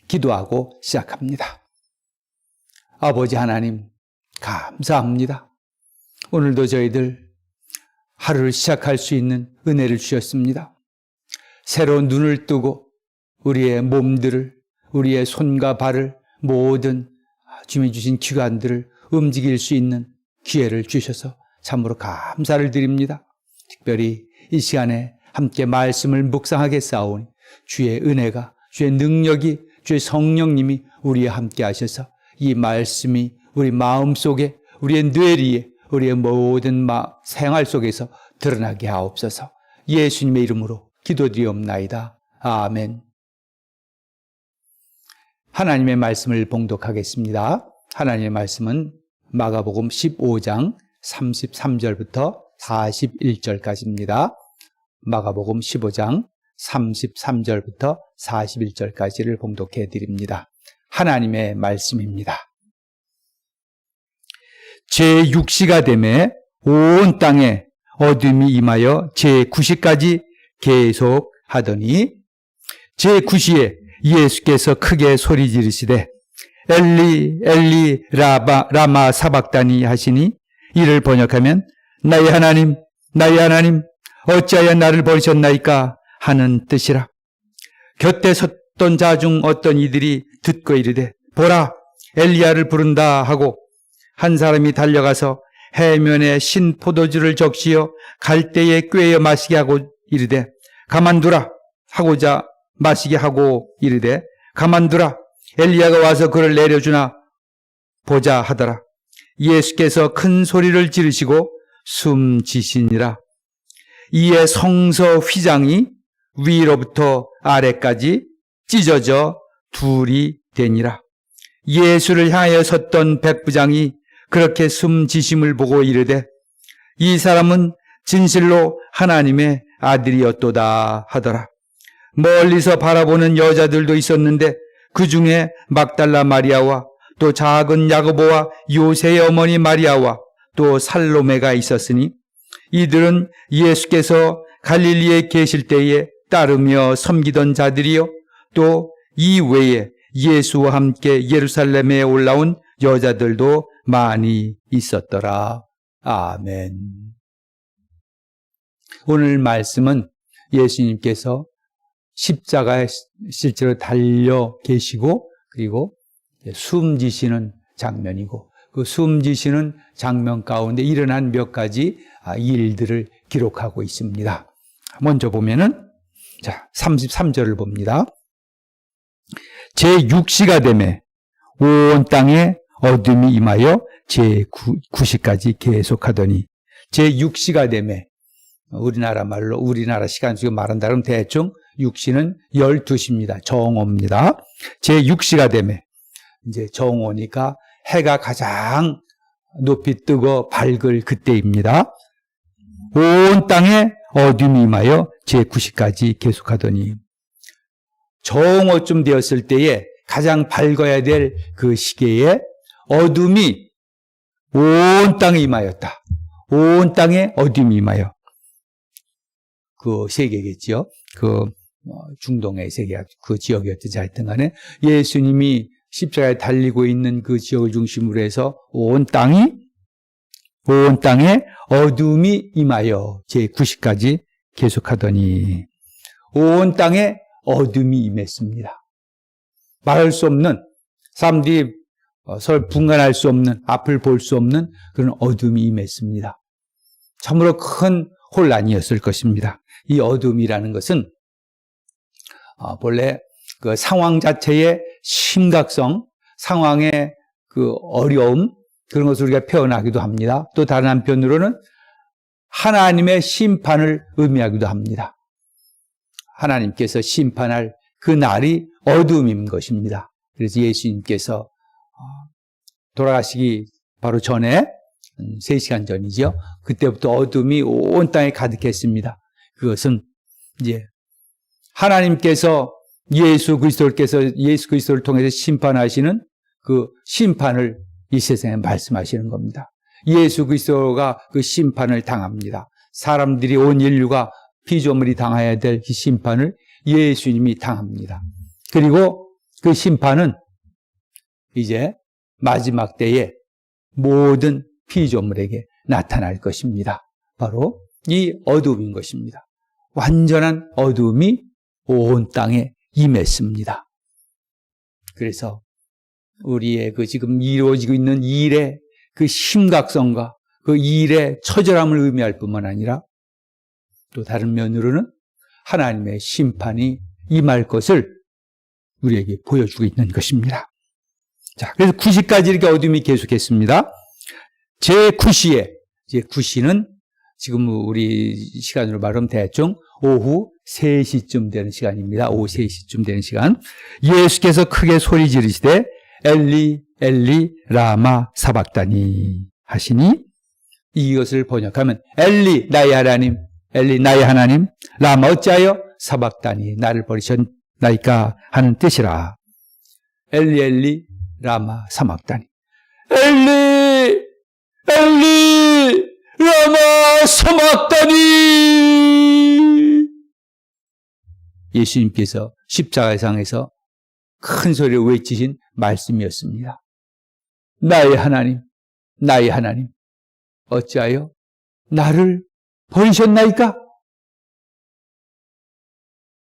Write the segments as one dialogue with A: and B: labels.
A: 기도하고 시작합니다. 아버지 하나님, 감사합니다. 오늘도 저희들 하루를 시작할 수 있는 은혜를 주셨습니다. 새로운 눈을 뜨고 우리의 몸들을, 우리의 손과 발을, 모든 주님이 주신 기관들을 움직일 수 있는 기회를 주셔서 참으로 감사를 드립니다. 특별히 이 시간에 함께 말씀을 묵상하게 싸우니 주의 은혜가, 주의 능력이, 주의 성령님이 우리와 함께 하셔서 이 말씀이 우리 마음속에, 우리의 뇌리에, 우리의 모든 생활 속에서 드러나게 하옵소서. 예수님의 이름으로 기도드리옵나이다. 아멘. 하나님의 말씀을 봉독하겠습니다. 하나님의 말씀은 마가복음 15장 33절부터 41절까지입니다. 마가복음 15장 33절부터 41절까지를 봉독해 드립니다. 하나님의 말씀입니다. 제6시가 되매 온 땅에 어둠이 임하여 제9시까지 계속하더니 제9시에 예수께서 크게 소리 지르시되 엘리 엘리 라마 사박다니 하시니 이를 번역하면 나의 하나님 어찌하여 나를 버리셨나이까 하는 뜻이라. 곁에 섰던 자 중 어떤 이들이 듣고 이르되 보라 엘리야를 부른다 하고 한 사람이 달려가서 해면에 신 포도주를 적시어 갈대에 꿰어 마시게 하고 이르되 가만두라 하고자 마시게 하고 이르되 가만두라 엘리야가 와서 그를 내려주나 보자 하더라. 예수께서 큰 소리를 지르시고 숨지시니라. 이에 성서 휘장이 위로부터 아래까지 찢어져 둘이 되니라. 예수를 향하여 섰던 백부장이 그렇게 숨지심을 보고 이르되 이 사람은 진실로 하나님의 아들이었도다 하더라. 멀리서 바라보는 여자들도 있었는데 그 중에 막달라 마리아와 또 작은 야고보와 요새의 어머니 마리아와 또 살로메가 있었으니 이들은 예수께서 갈릴리에 계실 때에 따르며 섬기던 자들이요 또 이 외에 예수와 함께 예루살렘에 올라온 여자들도 많이 있었더라. 아멘. 오늘 말씀은 예수님께서 십자가에 실제로 달려 계시고 그리고 숨지시는 장면이고 그 숨지시는 장면 가운데 일어난 몇 가지 일들을 기록하고 있습니다. 먼저 보면은 자 33절을 봅니다. 제6시가 되매 온 땅에 어둠이 임하여 제9시까지 계속하더니 제6시가 되매 우리나라 말로 우리나라 시간 중에 말한다 그러면 대충 6시는 12시입니다. 정오입니다. 제6시가 되매 이제 정오니까 해가 가장 높이 뜨고 밝을 그때입니다. 온 땅에 어둠이 임하여 제9시까지 계속하더니 정오쯤 되었을 때에 가장 밝아야 될 그 시기에 어둠이 온 땅에 임하였다. 온 땅에 어둠이 임하여. 그 세계겠지요. 그 중동의 세계, 그 지역이었든지 하여튼 간에 예수님이 십자가에 달리고 있는 그 지역을 중심으로 해서 온 땅에 어둠이 임하여 제9시까지 계속하더니 온 땅에 어둠이 임했습니다. 말할 수 없는, 사람들이 서로 분간할 수 없는, 앞을 볼 수 없는 그런 어둠이 임했습니다. 참으로 큰 혼란이었을 것입니다. 이 어둠이라는 것은 본래 그 상황 자체의 심각성, 상황의 그 어려움, 그런 것을 우리가 표현하기도 합니다. 또 다른 한편으로는 하나님의 심판을 의미하기도 합니다. 하나님께서 심판할 그 날이 어둠인 것입니다. 그래서 예수님께서 돌아가시기 바로 전에 3시간 전이죠. 그때부터 어둠이 온 땅에 가득했습니다. 그것은 이제 하나님께서 예수 그리스도를 통해서 심판하시는 그 심판을 이 세상에 말씀하시는 겁니다. 예수 그리스도가 그 심판을 당합니다. 사람들이 온 인류가 피조물이 당해야 될 그 심판을 예수님이 당합니다. 그리고 그 심판은 이제 마지막 때에 모든 피조물에게 나타날 것입니다. 바로 이 어둠인 것입니다. 완전한 어둠이 온 땅에 임했습니다. 그래서 우리의 그 지금 이루어지고 있는 일의 그 심각성과 그 일의 처절함을 의미할 뿐만 아니라 또 다른 면으로는 하나님의 심판이 임할 것을 우리에게 보여주고 있는 것입니다. 자, 그래서 9시까지 이렇게 어둠이 계속했습니다. 제9시에, 제9시는 지금 우리 시간으로 말하면 대충 오후 3시쯤 되는 시간입니다. 오후 3시쯤 되는 시간. 예수께서 크게 소리 지르시되 엘리 엘리 라마 사박다니 하시니, 이것을 번역하면 엘리 나의 하나님, 엘리 나의 하나님, 라마 어찌하여 사박다니 나를 버리셨나이까 하는 뜻이라. 엘리 엘리 라마 사박다니, 엘리 엘리 라마 사박다니. 예수님께서 십자가상에서 큰 소리로 외치신 말씀이었습니다. 나의 하나님, 나의 하나님, 어찌하여 나를 버리셨나이까?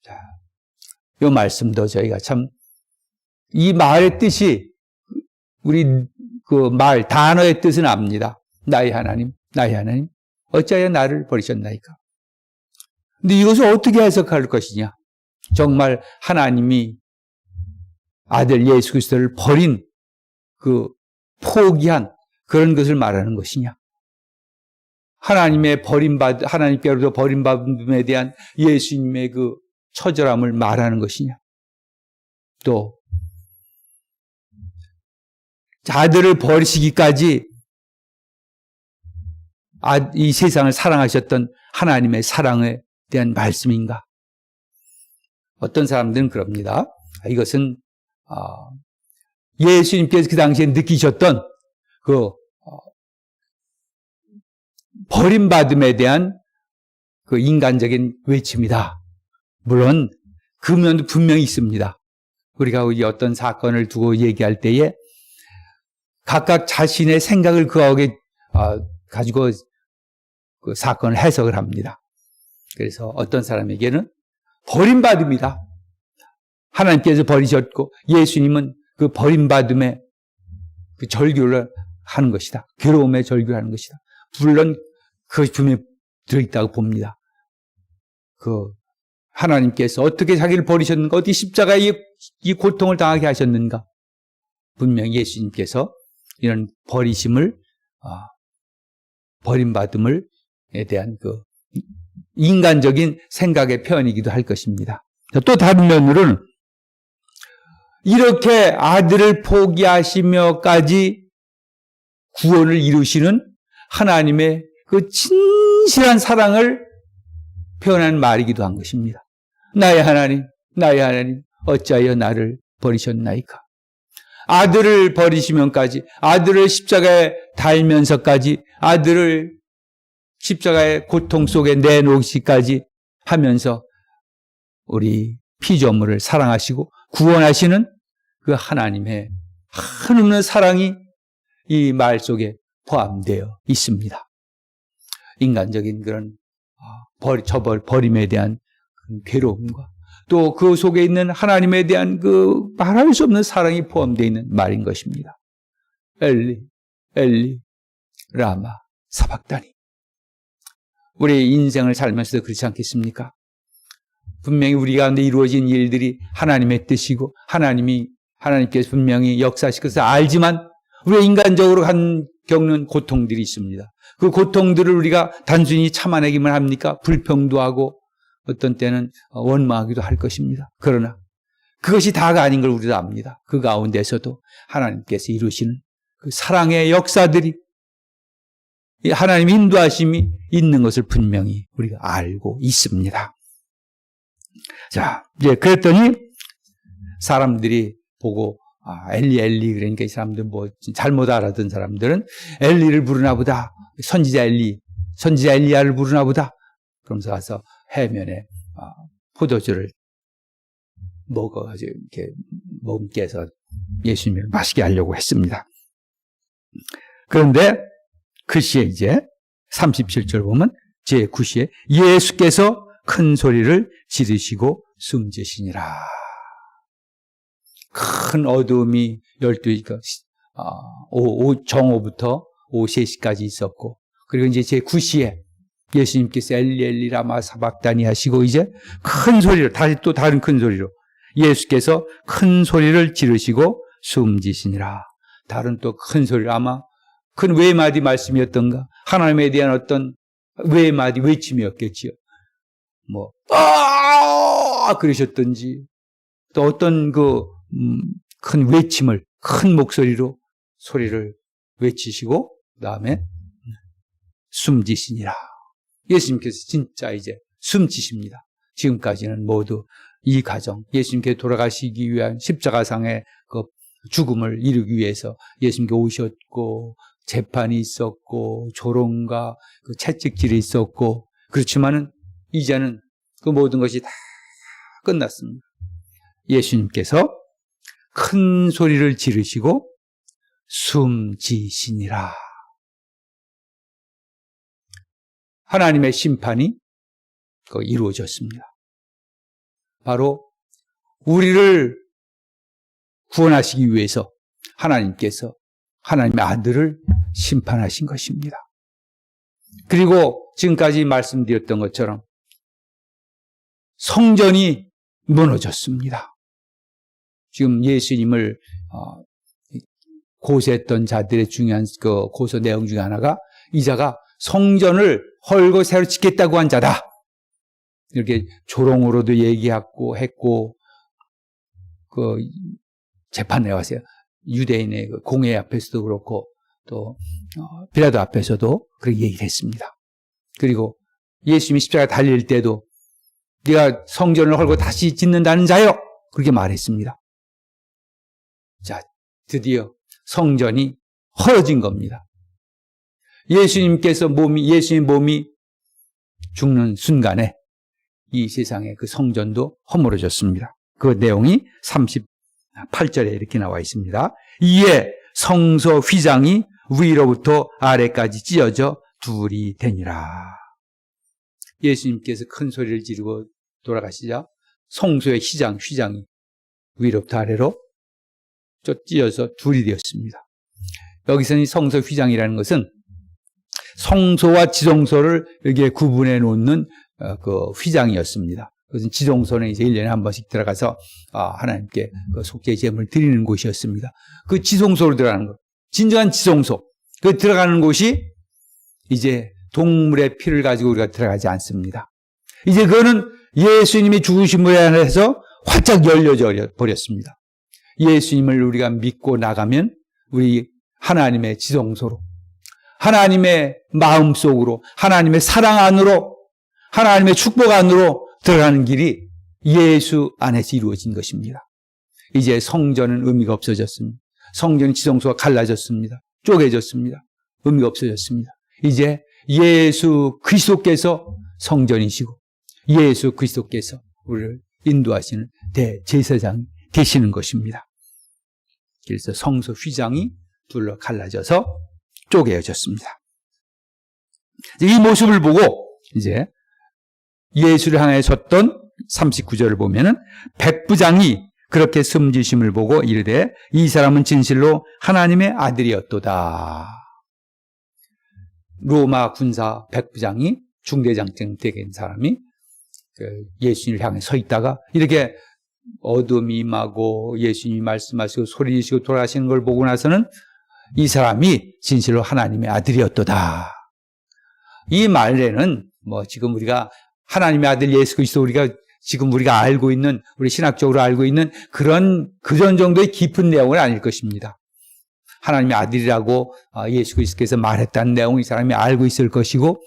A: 자, 이 말씀도 저희가 참, 이 말의 뜻이, 우리 그 말, 단어의 뜻은 압니다. 나의 하나님, 나의 하나님, 어찌하여 나를 버리셨나이까? 근데 이것을 어떻게 해석할 것이냐? 정말 하나님이 아들 예수 그리스도를 버린, 그 포기한 그런 것을 말하는 것이냐? 하나님께로부터 버림받음에 대한 예수님의 그 처절함을 말하는 것이냐? 또 아들을 버리시기까지 이 세상을 사랑하셨던 하나님의 사랑에 대한 말씀인가? 어떤 사람들은 그럽니다. 이것은 예수님께서 그 당시에 느끼셨던 그 버림받음에 대한 그 인간적인 외침이다. 물론 그 면도 분명히 있습니다. 우리가 어떤 사건을 두고 얘기할 때에 각각 자신의 생각을 그하게 가지고 그 사건을 해석을 합니다. 그래서 어떤 사람에게는 버림받음이다. 하나님께서 버리셨고 예수님은 그 버림받음에 그 절규를 하는 것이다. 괴로움에 절규를 하는 것이다. 물론 그것이 분명히 들어있다고 봅니다. 그 하나님께서 어떻게 자기를 버리셨는가, 어디 십자가에 이 고통을 당하게 하셨는가. 분명히 예수님께서 이런 버림받음에 대한 그 인간적인 생각의 표현이기도 할 것입니다. 또 다른 면으로는 이렇게 아들을 포기하시며까지 구원을 이루시는 하나님의 그 진실한 사랑을 표현하는 말이기도 한 것입니다. 나의 하나님, 나의 하나님, 어찌하여 나를 버리셨나이까? 아들을 버리시면까지, 아들을 십자가에 달면서까지, 아들을 십자가의 고통 속에 내놓으시기까지 하면서 우리 피조물을 사랑하시고 구원하시는 그 하나님의 한없는 사랑이 이 말 속에 포함되어 있습니다. 인간적인 그런 버림에 대한 괴로움과 또 그 속에 있는 하나님에 대한 그 말할 수 없는 사랑이 포함되어 있는 말인 것입니다. 엘리, 엘리, 라마, 사박다니. 우리 인생을 살면서도 그렇지 않겠습니까? 분명히 우리 가운데 이루어진 일들이 하나님의 뜻이고 하나님께서 분명히 역사하실 것을 알지만 우리가 인간적으로 겪는 고통들이 있습니다. 그 고통들을 우리가 단순히 참아내기만 합니까? 불평도 하고 어떤 때는 원망하기도 할 것입니다. 그러나 그것이 다가 아닌 걸 우리도 압니다. 그 가운데서도 하나님께서 이루시는 그 사랑의 역사들이, 하나님의 인도하심이 있는 것을 분명히 우리가 알고 있습니다. 자, 이제 그랬더니 사람들이 보고 엘리 엘리, 그러니까 이 사람들 잘못 알아듣는 사람들은 엘리를 부르나 보다, 선지자 엘리야를 부르나 보다, 그러면서 가서 해면에 포도주를 먹어가지고 이렇게 몸께서 예수님을 마시게 하려고 했습니다. 그런데 그 시에 이제 37절 보면 제9시에 예수께서 큰 소리를 지르시고 숨지시니라. 큰 어두움이 12시, 정오부터 오후 3시까지 있었고, 그리고 이제 제9시에 예수님께서 엘리 엘리 라마 사박다니 하시고 이제 큰 소리로, 다시 또 다른 큰 소리로 예수께서 큰 소리를 지르시고 숨지시니라. 다른 또 큰 소리를, 아마 큰 외마디 말씀이었던가, 하나님에 대한 어떤 외마디 외침이었겠지요. 그러셨던지, 또 어떤 큰 외침을, 큰 목소리로 소리를 외치시고, 그 다음에 숨지시니라. 예수님께서 진짜 이제 숨지십니다. 지금까지는 모두 이 가정, 예수님께서 돌아가시기 위한 십자가상의 그 죽음을 이루기 위해서 예수님께 오셨고, 재판이 있었고, 조롱과 그 채찍질이 있었고, 그렇지만은 이제는 그 모든 것이 다 끝났습니다. 예수님께서 큰 소리를 지르시고 숨지시니라. 하나님의 심판이 이루어졌습니다. 바로 우리를 구원하시기 위해서 하나님께서 하나님의 아들을 심판하신 것입니다. 그리고 지금까지 말씀드렸던 것처럼 성전이 무너졌습니다. 지금 예수님을 고소했던 자들의 중요한 그 고소 내용 중에 하나가 이 자가 성전을 헐고 새로 짓겠다고 한 자다. 이렇게 조롱으로도 얘기하고 했고, 그 재판에 와서 유대인의 그 공회 앞에서도 그렇고, 또 빌라도 앞에서도 그렇게 얘기를 했습니다. 그리고 예수님이 십자가에 달릴 때도 네가 성전을 헐고 다시 짓는다는 자요, 그렇게 말했습니다. 자, 드디어 성전이 헐어진 겁니다. 예수님께서 예수님 몸이 죽는 순간에 이 세상의 그 성전도 허물어졌습니다. 그 내용이 38절에 이렇게 나와 있습니다. 이에 성소 휘장이 위로부터 아래까지 찢어져 둘이 되니라. 예수님께서 큰 소리를 지르고 돌아가시자 성소의 휘장이 위로부터 아래로 찢어서 둘이 되었습니다. 여기서는 이 성소 휘장이라는 것은 성소와 지성소를 이렇게 구분해 놓는 그 휘장이었습니다. 그것은 지성소는 이제 1년에 한 번씩 들어가서 하나님께 그 속죄 제물을 드리는 곳이었습니다. 그 지성소로 들어가는 것, 진정한 지성소, 그 들어가는 곳이 이제 동물의 피를 가지고 우리가 들어가지 않습니다. 이제 그거는 예수님이 죽으심으로 인해서 활짝 열려져 버렸습니다. 예수님을 우리가 믿고 나가면 우리 하나님의 지성소로, 하나님의 마음속으로, 하나님의 사랑 안으로, 하나님의 축복 안으로 들어가는 길이 예수 안에서 이루어진 것입니다. 이제 성전은 의미가 없어졌습니다. 성전 지성소가 갈라졌습니다. 쪼개졌습니다. 의미가 없어졌습니다. 이제 예수 그리스도께서 성전이시고 예수 그리스도께서 우리를 인도하시는 대제사장이 되시는 것입니다. 그래서 성소 휘장이 둘러 갈라져서 쪼개졌습니다. 이 모습을 보고 이제 예수를 향해 섰던 39절을 보면은 백부장이 그렇게 숨지심을 보고 이르되 이 사람은 진실로 하나님의 아들이었도다. 로마 군사 백부장이 중대장쯤 된 사람이 예수님을 향해 서 있다가 이렇게 어둠이 임하고 예수님이 말씀하시고 소리 지르시고 돌아가시는 걸 보고 나서는 이 사람이 진실로 하나님의 아들이었도다. 이 말에는 지금 우리가 하나님의 아들 예수 그리스도 지금 우리가 알고 있는, 우리 신학적으로 알고 있는 그런 정도의 깊은 내용은 아닐 것입니다. 하나님의 아들이라고 예수 그리스도께서 말했다는 내용을 이 사람이 알고 있을 것이고,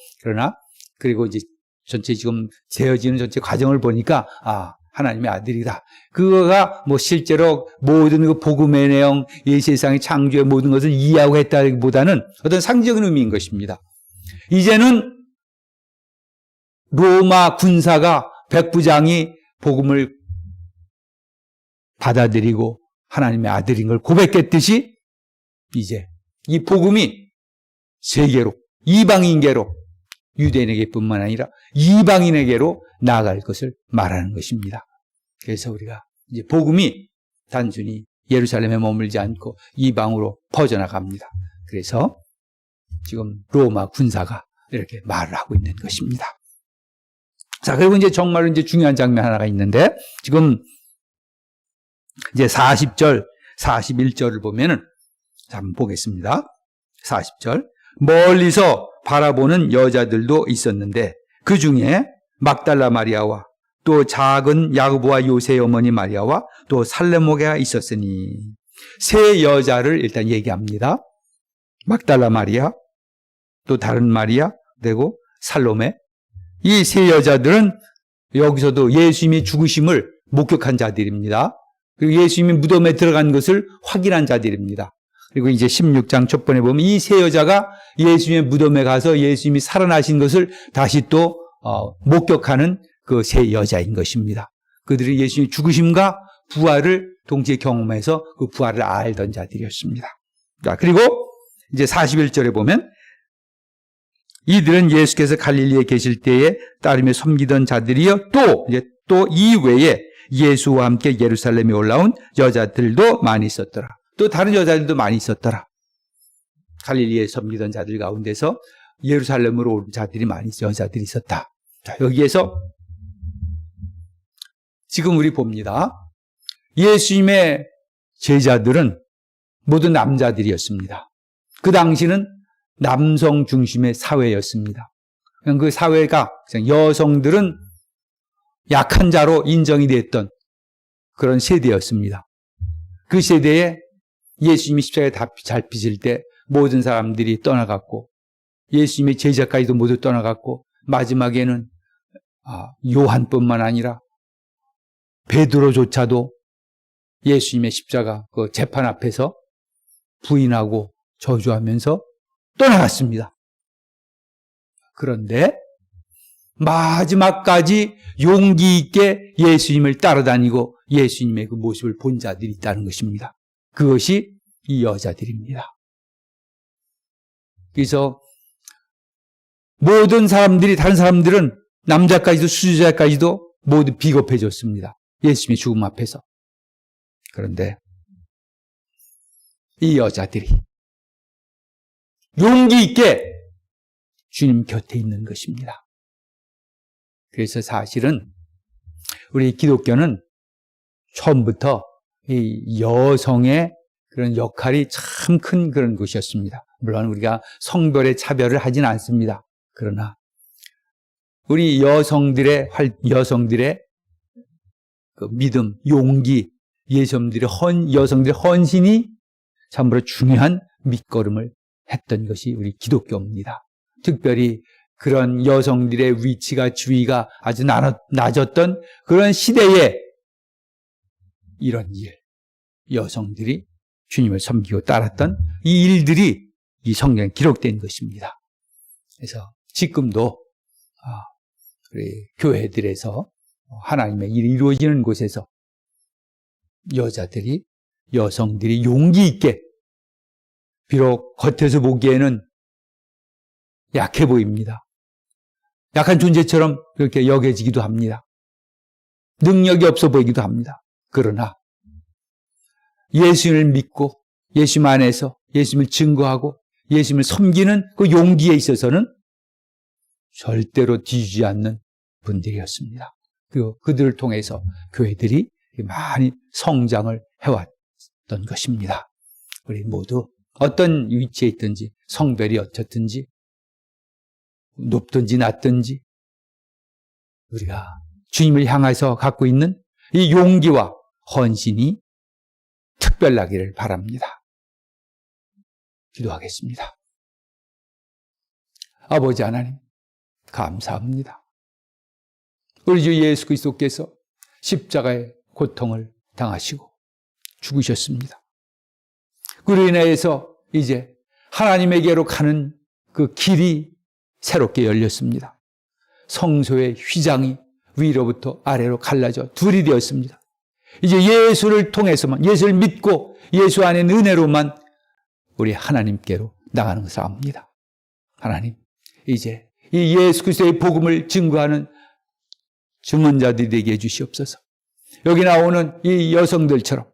A: 그리고 이제 전체 지금 되어지는 전체 과정을 보니까 하나님의 아들이다. 그거가 실제로 모든 그 복음의 내용, 이 세상의 창조의 모든 것을 이해하고 했다기보다는 어떤 상징적인 의미인 것입니다. 이제는 로마 군사가 백부장이 복음을 받아들이고 하나님의 아들인 걸 고백했듯이 이제 이 복음이 세계로, 이방인계로, 유대인에게뿐만 아니라 이방인에게로 나아갈 것을 말하는 것입니다. 그래서 우리가 이제 복음이 단순히 예루살렘에 머물지 않고 이방으로 퍼져나갑니다. 그래서 지금 로마 군사가 이렇게 말을 하고 있는 것입니다. 자, 그리고 이제 정말로 이제 중요한 장면 하나가 있는데, 지금 이제 40절, 41절을 보면은, 자, 한번 보겠습니다. 40절. 멀리서 바라보는 여자들도 있었는데, 그 중에 막달라 마리아와 또 작은 야고보와 요새의 어머니 마리아와 또 살레모게가 있었으니, 세 여자를 일단 얘기합니다. 막달라 마리아, 또 다른 마리아, 그리고 살로메. 이 세 여자들은 여기서도 예수님이 죽으심을 목격한 자들입니다. 그리고 예수님이 무덤에 들어간 것을 확인한 자들입니다. 그리고 이제 16장 첫번에 보면 이 세 여자가 예수님의 무덤에 가서 예수님이 살아나신 것을 다시 또 목격하는 그 세 여자인 것입니다. 그들이 예수님의 죽으심과 부활을 동시에 경험해서 그 부활을 알던 자들이었습니다. 자, 그리고 이제 41절에 보면 이들은 예수께서 갈릴리에 계실 때에 따르며 섬기던 자들이요, 또 이외에 예수와 함께 예루살렘에 올라온 여자들도 많이 있었더라. 또 다른 여자들도 많이 있었더라. 갈릴리에 섬기던 자들 가운데서 예루살렘으로 온 자들이 여자들이 있었다. 자, 여기에서 지금 우리 봅니다. 예수님의 제자들은 모두 남자들이었습니다. 그 당시는 남성 중심의 사회였습니다. 그 사회가 여성들은 약한 자로 인정이 됐던 그런 세대였습니다. 그 세대에 예수님이 십자가에 잘 빚을 때 모든 사람들이 떠나갔고, 예수님의 제자까지도 모두 떠나갔고, 마지막에는 요한뿐만 아니라 베드로조차도 예수님의 십자가 그 재판 앞에서 부인하고 저주하면서 떠나갔습니다. 그런데 마지막까지 용기 있게 예수님을 따라다니고 예수님의 그 모습을 본 자들이 있다는 것입니다. 그것이 이 여자들입니다. 그래서 모든 사람들이, 다른 사람들은 남자까지도 수주자까지도 모두 비겁해졌습니다. 예수님의 죽음 앞에서. 그런데 이 여자들이 용기 있게 주님 곁에 있는 것입니다. 그래서 사실은 우리 기독교는 처음부터 이 여성의 그런 역할이 참 큰 그런 것이었습니다. 물론 우리가 성별의 차별을 하진 않습니다. 그러나 우리 여성들의 그 믿음, 용기, 여성들의 헌신이 참으로 중요한 밑거름을 했던 것이 우리 기독교입니다. 특별히 그런 여성들의 위치가, 지위가 아주 낮았던 그런 시대에 이런 일, 여성들이 주님을 섬기고 따랐던 이 일들이 이 성경에 기록된 것입니다. 그래서 지금도 우리 교회들에서 하나님의 일이 이루어지는 곳에서 여성들이 용기 있게, 비록 겉에서 보기에는 약해 보입니다. 약한 존재처럼 그렇게 여겨지기도 합니다. 능력이 없어 보이기도 합니다. 그러나 예수님을 믿고 예수님 안에서 예수님을 증거하고 예수님을 섬기는 그 용기에 있어서는 절대로 뒤지지 않는 분들이었습니다. 그리고 그들을 통해서 교회들이 많이 성장을 해왔던 것입니다. 우리 모두 어떤 위치에 있든지, 성별이 어떻든지, 높든지 낮든지, 우리가 주님을 향해서 갖고 있는 이 용기와 헌신이 특별하기를 바랍니다. 기도하겠습니다. 아버지 하나님, 감사합니다. 우리 주 예수 그리스도께서 십자가의 고통을 당하시고 죽으셨습니다. 그로 인해서 이제 하나님에게로 가는 그 길이 새롭게 열렸습니다. 성소의 휘장이 위로부터 아래로 갈라져 둘이 되었습니다. 이제 예수를 통해서만, 예수를 믿고 예수 안에 은혜로만 우리 하나님께로 나가는 것을 압니다. 하나님, 이제 이 예수 그리스도의 복음을 증거하는 증언자들이 되게 해주시옵소서. 여기 나오는 이 여성들처럼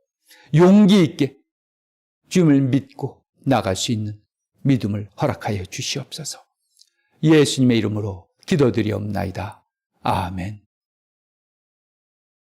A: 용기 있게 주님을 믿고 나갈 수 있는 믿음을 허락하여 주시옵소서. 예수님의 이름으로 기도드리옵나이다. 아멘.